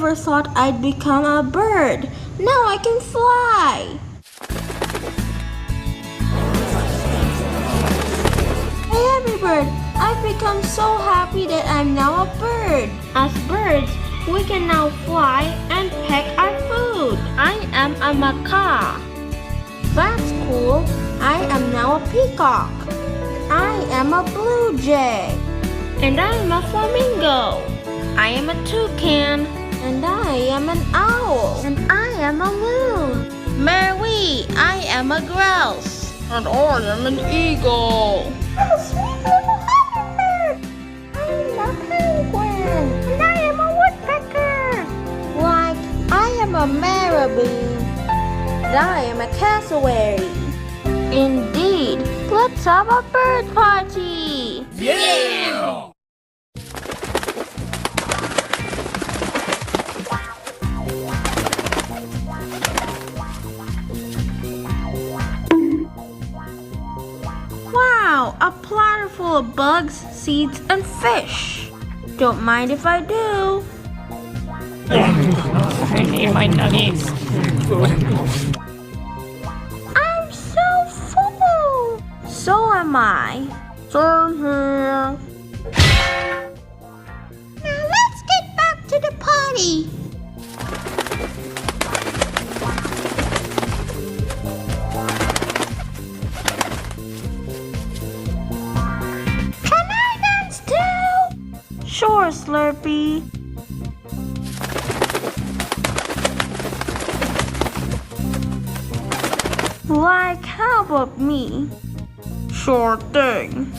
never thought I'd become a bird. Now I can fly. Hey every bird, I've become so happy that I'm now a bird. As birds, we can now fly and peck our food. I am a macaw. That's cool. I am now a peacock. I am a blue jay. And I am a flamingo. I am a toucan. And I am an owl. And I am a loon. Mary, I am a grouse. And I am an eagle. I'm a sweet little hummingbird. I'm a penguin. And I am a woodpecker. Like, I am a marabou. And I am a cassowary. Indeed, let's have a bird party. Yeah! Wow, a platter full of bugs, seeds, and fish. Don't mind if I do. I need my nuggies. I'm so full. So am I. Same here. Now let's get back to the party. Can I dance too? Sure, Slurpee. Like, how about me? Sure thing.